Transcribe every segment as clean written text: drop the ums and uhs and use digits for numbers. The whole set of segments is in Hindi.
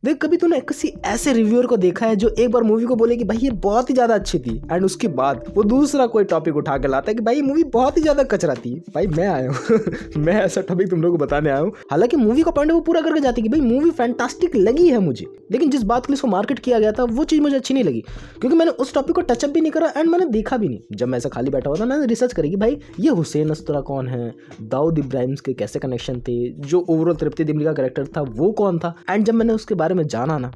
देख कभी तूने किसी ऐसे रिव्यूअर को देखा है जो एक बार मूवी को बोले कि भाई ये बहुत ही ज्यादा अच्छी थी एंड उसके बाद वो दूसरा कोई टॉपिक उठा के लाता है कि भाई ये मूवी बहुत ही ज्यादा कचरा थी। भाई मैं आया हूँ मैं ऐसा टॉपिक तुम लोगों को बताने आया हूँ। हालांकि मूवी का पॉइंट वो पूरा करके जाती कि भाई मूवी फैंटास्टिक लगी है मुझे, लेकिन जिस बात के लिए इसको मार्केट किया गया था वो चीज़ मुझे अच्छी नहीं लगी, क्योंकि मैंने उस टॉपिक को टचअप भी नहीं करा एंड मैंने देखा भी नहीं। जब मैं ऐसा खाली बैठा हुआ था मैंने रिसर्च करी कि भाई ये हुसैन अस्तरा कौन है, दाऊद इब्राहिम के कैसे कनेक्शन थे, जो ओवरऑल तृप्ति डिमरी का कैरेक्टर था वो कौन था। एंड जब मैंने उसके बारे में जाना ना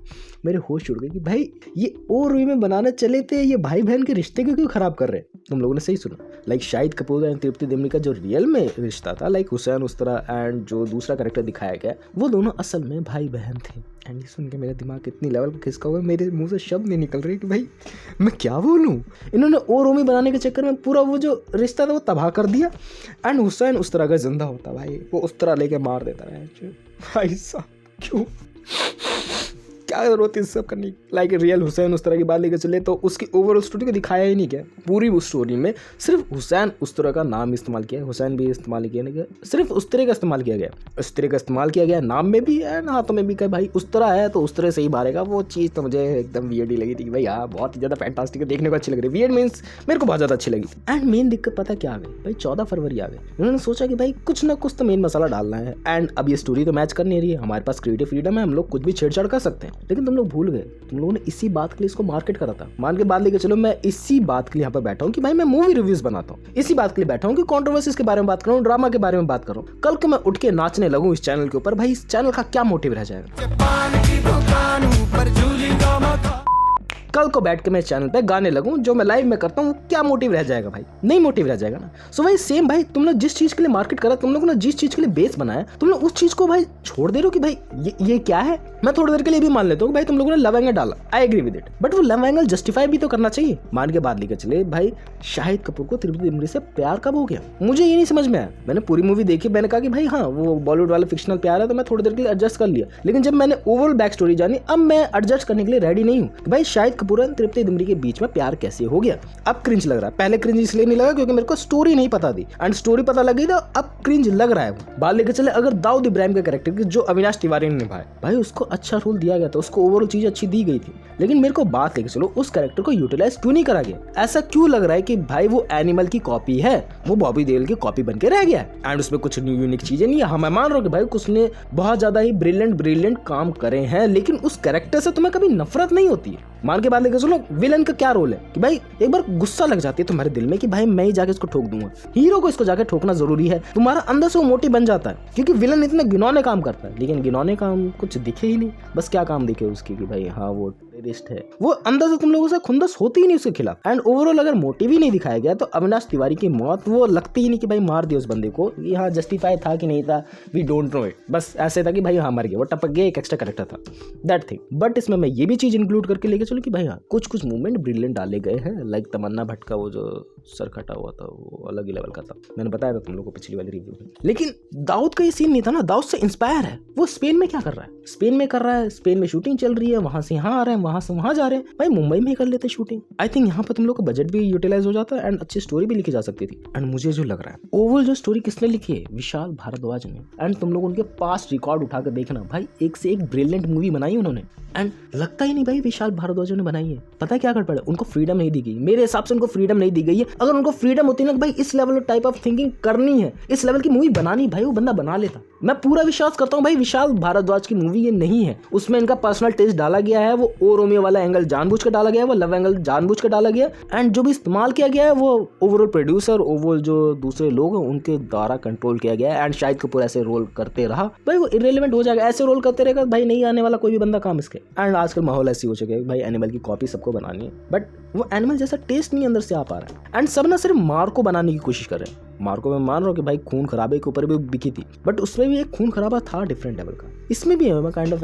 मेरे होश उड़ गए कि भाई ये और वे में बनाना चले थे, ये भाई बहन के रिश्ते क्यों खराब कर रहे हैं। तुम लोगों ने सही सुना, लाइक शाहिद कपूर एंड तृप्ति डिमरी का जो रियल में रिश्ता था, लाइक हुसैन उस्तरा एंड जो दूसरा कैरेक्टर दिखाया गया, वो दोनों असल में भाई बहन थे। एंड ये सुन के मेरा दिमाग इतनी लेवल पर खिसका हुआ, मेरे मुंह से शब्द नहीं निकल रहे कि भाई मैं क्या बोलूँ। इन्होंने और रोमी बनाने के चक्कर में पूरा वो जो रिश्ता था वो तबाह कर दिया। एंड हुसैन उस तरह का जिंदा होता भाई, वो उस तरह लेके मार देता है। भाई साहब क्यों, क्या जरूरत है इस सब करने की। लाइक रियल हुसैन उस तरह की बात लेकर चले तो उसकी ओवरऑल स्टोरी को दिखाया ही नहीं गया। पूरी उस स्टोरी में सिर्फ हुसैन उस तरह का नाम इस्तेमाल किया, हुसैन भी इस्तेमाल किया नहीं गया, सिर्फ उस तरह का इस्तेमाल किया गया, उस तरह का इस्तेमाल किया गया नाम में भी है हाथों में भी। कहा भाई उस तरह है तो उस तरह से ही मारेगा। वो चीज़ तो मुझे एकदम वियर्ड ही लगी थी कि भाई हाँ बहुत ही ज़्यादा फैंटास्टिक है, देखने को अच्छी लग रही है। वियर्ड मीन्स मेरे को बहुत ज़्यादा अच्छी लगी। एंड मेन दिक्कत पता क्या आ गई भाई, 14 फरवरी आ गई। उन्होंने सोचा कि भाई कुछ ना कुछ तो मेन मसाला डालना है। एंड अब ये स्टोरी तो मैच कर नहीं रही है, हमारे पास क्रिएटिव फ्रीडम है, हम लोग कुछ भी छेड़छाड़ कर सकते हैं। लेकिन तुम लोग भूल गए, तुम लोगों ने इसी बात के लिए इसको मार्केट करा था। मान के बात लेके चलो, मैं इसी बात के लिए यहाँ पर बैठा हूँ कि भाई मैं मूवी रिव्यूज बनाता हूँ, इसी बात के लिए बैठा हूँ कि कंट्रोवर्सीज के बारे में बात करूँ, ड्रामा के बारे में बात करूँ। कल को मैं उठ के नाचने लगूँ इस चैनल के ऊपर, भाई इस चैनल का क्या मोटिव रह जाएगा। कल को बैठ के मैं चैनल पे गाने लगूं जो मैं लाइव में करता हूँ, क्या मोटिव रह जाएगा भाई, नहीं मोटिव रह जाएगा ना। सो भाई सेम भाई, तुम लोग जिस चीज के लिए मार्केट करा, तुम लोगों ने जिस चीज के लिए बेस बनाया, तुम लोग उस चीज को भाई छोड़ दे रहे हो कि भाई ये क्या है। मैं थोड़ी देर के लिए भी मान लेता हूँ भाई तुम लोगों ने लव एंगल डाला, I agree with it, but वो लव एंगल जस्टिफाई भी तो करना चाहिए। मान के बाद लेकर चले भाई शाहिद कपूर को तृप्ति डिमरी से प्यार कब हो गया, मुझे ये नहीं समझ में आया। मैंने पूरी मूवी देखी, मैंने कहा कि भाई हाँ वो बॉलीवुड वाला फिक्शनल प्यार है, तो मैं थोड़ी देर के लिए एडजस्ट कर लिया। लेकिन जब मैंने ओवरऑल बैक स्टोरी जानी, अब मैं एडजस्ट करने के लिए रेडी नहीं हूँ भाई शाहिद कपूर और तृप्ति डिमरी के बीच में प्यार कैसे हो गया। अब क्रिंज लग रहा है, पहले क्रिंज इसलिए नहीं लगा क्योंकि मेरे को स्टोरी नहीं पता थी, एंड स्टोरी पता लग गई तो अब क्रिंज लग रहा है। बात लेकर चले अगर दाऊद इब्राहिम का कैरेक्टर की जो अविनाश तिवारी ने निभाया, भाई उसको अच्छा रोल दिया गया था, उसको ओवरऑल चीज अच्छी दी गई थी। लेकिन मेरे को बात लेकर चलो उस कैरेक्टर को यूटिलाइज क्यों नहीं करा गया। ऐसा क्यों लग रहा है कि भाई वो एनिमल की कॉपी है, वो बॉबी देओल की कॉपी बन के रह गया एंड उसमें कुछ न्यू यूनिक चीजें नहीं है। हाँ मैं मान रहा हूँ कि भाई उसने बहुत ज्यादा ही ब्रिलियंट काम करे हैं, लेकिन उस कैरेक्टर से तुम्हें कभी नफरत नहीं होती है। मान के बाद लेकर चलो विलन का क्या रोल है कि भाई एक बार गुस्सा लग जाती है तुम्हारे दिल में कि भाई मैं ही जाके इसको ठोक दूंगा। हीरो को इसको जाके ठोकना जरूरी है, तुम्हारा अंदर से वो मोटिव बन जाता है, क्योंकि विलन इतने घिनौने काम करता है, लेकिन घिनौने काम कुछ दिखे ही नहीं। बस क्या काम दिखे उसकी कि भाई हाँ वो टेररिस्ट है, वो अंदर से तुम लोगों से खुंदस होती ही नहीं उसके खिलाफ। एंड ओवरऑल अगर मोटिव ही नहीं दिखाया गया तो अविनाश तिवारी की मौत वो लगती ही नहीं कि भाई मार दिया उस बंदे को, ये हाँ जस्टिफाई था कि नहीं था वी डोंट नो इट। बस ऐसे था कि भाई हाँ मर गया, वो टपक गया, एक एक्स्ट्रा कैरेक्टर था, दैट थिंग। बट इसमें मैं ये भी चीज इंक्लूड करके लेके चलो कि भाई हाँ कुछ मूवमेंट ब्रिलियंट डाले गए हैं। लाइक तमन्ना भट्ट का वो जो सर कटा हुआ था वो अलग ही लेवल का था, मैंने बताया था तुम लोगों को पिछली वाली रिव्यू में। लेकिन दाऊद का ये सीन नहीं था ना, दाऊद से इंस्पायर है। वो स्पेन में क्या कर रहा है, स्पेन में कर रहा है, स्पेन में शूटिंग चल रही है, वहां से यहाँ आ रहे हैं, वहां से वहां जा रहे हैं, भाई मुंबई में ही कर लेते शूटिंग। आई थिंक यहाँ पर तुम लोग का बजट भी यूटिलाइज हो जाता है एंड अच्छी स्टोरी भी लिखी जा सकती थी। एंड मुझे जो लग रहा है ओवरऑल जो स्टोरी किसने लिखी है, विशाल भारद्वाज ने। एंड तुम लोग उनके पास्ट रिकॉर्ड उठाकर देखना भाई, एक से एक ब्रिलियंट मूवी बनाई उन्होंने। एंड लगता ही नहीं भाई विशाल भारद्वाज ने बनाई है। पता है क्या कर पड़ा, उनको फ्रीडम नहीं दी गई, मेरे हिसाब से उनको फ्रीडम नहीं दी गई है। अगर उनको फ्रीडम होती ना भाई इस लेवल टाइप ऑफ थिंकिंग करनी है, इस लेवल की मूवी बनानी, भाई वो बंदा बना लेता। मैं पूरा विश्वास करता हूँ भाई विशाल भारद्वाज की मूवी ये नहीं है, उसमें इनका पर्सनल टेस्ट डाला गया है, वो ओ रोमियो वाला एंगल जानबूझ कर डाला गया है, वो लव एंगल जानबूझ कर डाला गया, एंड जो भी इस्तेमाल किया गया है वो ओवरऑल प्रोड्यूसर, ओवरऑल जो दूसरे लोग हैं उनके द्वारा कंट्रोल किया गया है। एंड शाहिद कपूर ऐसे रोल करते रहा, भाई वो इररिलेवेंट हो जाएगा, ऐसे रोल करते रहेगा भाई नहीं आने वाला कोई भी बंदा काम इसके। एंड आजकल माहौल ऐसी हो चुका है भाई एनिमल की कॉपी सबको बनानी है, बट वो एनिमल जैसा टेस्ट नहीं अंदर से आ पा रहा है। एंड सब ना सिर्फ मार्को बनाने की कोशिश कर रहे हैं। मार्को मैं मान रहा हूँ कि भाई खून खराबे के ऊपर भी बिकी थी, बट उसमें भी एक खून खराबा था डिफरेंट लेवल का, इसमें भी है। मैं काइंड ऑफ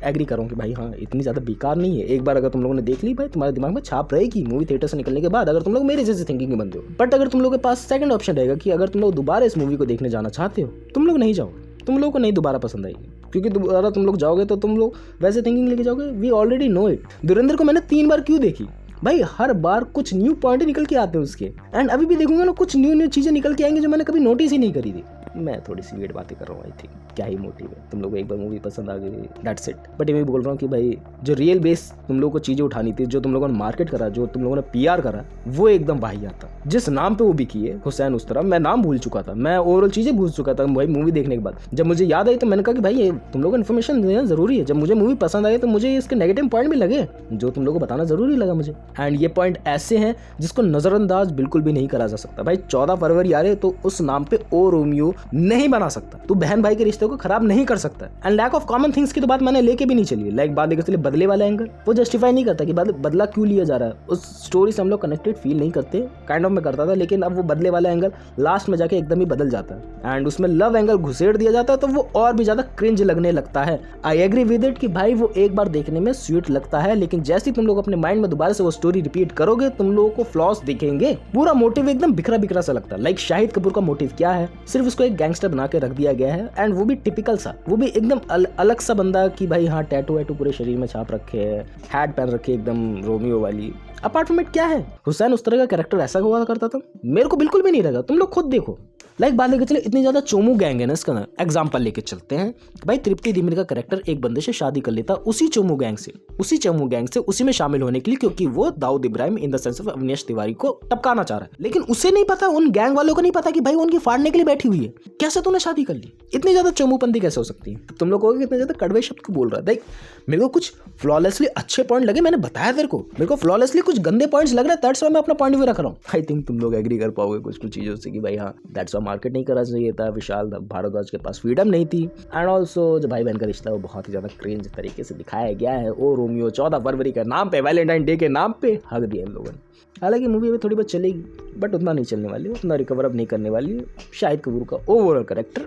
एग्री करूँ कि भाई हाँ इतनी ज़्यादा बेकार नहीं है। एक बार अगर तुम लोगों ने देख ली भाई तुम्हारे दिमाग में छाप रहेगी मूवी थिएटर से निकलने के बाद, अगर तुम लोग मेरे जैसे थिंकिंग के बंदे हो। बट अगर तुम लोग के पास सेकंड ऑप्शन रहेगा कि अगर तुम लोग दोबारा इस मूवी को देखने जाना चाहते हो, तुम लोग नहीं जाओ, तुम लोग को नहीं दोबारा पसंद आएगी, क्योंकि दोबारा तुम लोग जाओगे तो तुम लोग वैसे थिंकिंग लेके जाओगे। We already know it. Dhurandhar को मैंने 3 बार क्यों देखी भाई, हर बार कुछ न्यू पॉइंट निकल के आते हैं उसके। एंड अभी भी देखूंगा ना कुछ न्यू चीजें निकल के आएंगी जो मैंने कभी नोटिस ही नहीं करी थी। मैं थोड़ी सी वेट बातें कर रहा हूँ, आई थिंक क्या ही मोटिव है, तुम लोग को एक बार मूवी पसंद आ गई, दैट्स इट। बट ये मैं बोल रहा हूँ कि भाई जो रियल बेस तुम लोगों को चीज़ें उठानी थी, जो तुम लोगों ने मार्केट करा, जो तुम लोगों ने PR करा, वो एकदम वाहियात था। जिस नाम पे वो भी किए हुसैन उस्तरा, मैं नाम भूल चुका था, मैं ओवरऑल चीज़ें भूल चुका था भाई मूवी देखने के बाद। जब मुझे याद आई तो मैंने कहा कि भाई ये तुम लोग को इन्फॉर्मेशन देना जरूरी है। जब मुझे मूवी पसंद आई तो मुझे इसके नेगेटिव पॉइंट भी लगे जो तुम लोगों को बताना जरूरी लगा मुझे। एंड ये पॉइंट ऐसे हैं जिसको नजरअंदाज बिल्कुल भी नहीं करा जा सकता। भाई 14 फरवरी आ रहे तो उस नाम पे ओ रोमियो नहीं बना सकता, तू बहन भाई के रिश्ते को खराब नहीं कर सकता। And lack of common things की तो बात मैंने लेके भी नहीं चली। लाइक बात देखते बदले वाला एंगल वो जस्टिफाई नहीं करता कि बदला क्यों लिया जा रहा है, उस स्टोरी से हम लोग कनेक्टेड फील नहीं करते, काइंड ऑफ में करता था, लेकिन अब वो बदले वाला एंगल लास्ट में जाके एकदम ही बदल जाता है एंड उसमें लव एंगल घुसेड़ दिया जाता है तो वो और भी ज्यादा क्रिंज लगने लगता है। आई एग्री विद इट कि भाई वो एक बार देखने में स्वीट लगता है, लेकिन जैसे ही तुम लोग अपने माइंड में दोबारा से वो स्टोरी रिपीट करोगे तुम लोगों को फ्लॉस दिखेंगे। पूरा मोटिव एकदम बिखरा बिखरा सा लगता है। लाइक शाहिद कपूर का मोटिव क्या है, सिर्फ उसको एक गैंगस्टर बना के रख दिया गया है एंड वो भी टिपिकल सा, वो भी एकदम अलग सा बंदा कि भाई हाँ टैटू वैटू पूरे शरीर में छाप रखे है, हैट पहन रखे एकदम रोमियो वाली। अपार्ट फ्रॉम इट क्या है, हुसैन उस तरह का कैरेक्टर ऐसा हुआ करता था, मेरे को बिल्कुल भी नहीं लगा। तुम लोग खुद देखो। लाइक बात लेके चले इतनी ज्यादा चोमू गैंग है ना, इसका एग्जांपल लेके चलते हैं। भाई तृप्ति दिमिर का कैरेक्टर एक बंदे से शादी कर लेता उसी चोमू गैंग से उसी में शामिल होने के लिए, क्योंकि वो Dawood Ibrahim in the sense of Avinash Tiwari को टपकाना चाह रहा है। लेकिन उसे नहीं पता, उन गैंग वालों को नहीं पता कि भाई उनकी फाड़ने के लिए बैठी हुई है। कैसे तूने शादी कर ली? इतनी ज्यादा चोमूपंथी कैसे हो सकती है? तुम लोग कहोगे इतने ज्यादा कड़वे शब्द क्यों बोल रहा है। देख मेरे को कुछ फ्लॉलेसली अच्छे पॉइंट लगे, मैंने बताया तेरे को। मेरे को फ्लॉलेसली कुछ गंदे पॉइंट्स लग रहे हैं, दैट्स व्हाई मैं अपना पॉइंट व्यू रख रहा हूँ। आई थिंक तुम लोग एग्री कर पाओगे कुछ चीजों से कि भाई हाँ दैट्स व्हाई मार्केट नहीं करा चाहिए था, विशाल भारद्वाज के पास फ्रीडम नहीं थी। एंड ऑल्सो जो भाई बहन का रिश्ता है वो बहुत ही ज्यादा क्रिंज तरीके से दिखाया गया है। ओ रोमियो 14 फरवरी के नाम पे, वैलेंटाइन डे के नाम पे हक दिया इन लोगों ने। हालांकि मूवी अभी थोड़ी बहुत चलेगी बट उतना नहीं चलने वाली, उतना रिकवर अप नहीं करने वाली शाहिद कपूर का overall character.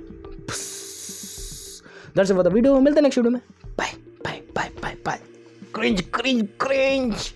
That's it for the video, मिलते हैं नेक्स्ट वीडियो में। Bye bye bye bye bye. Cringe cringe cringe.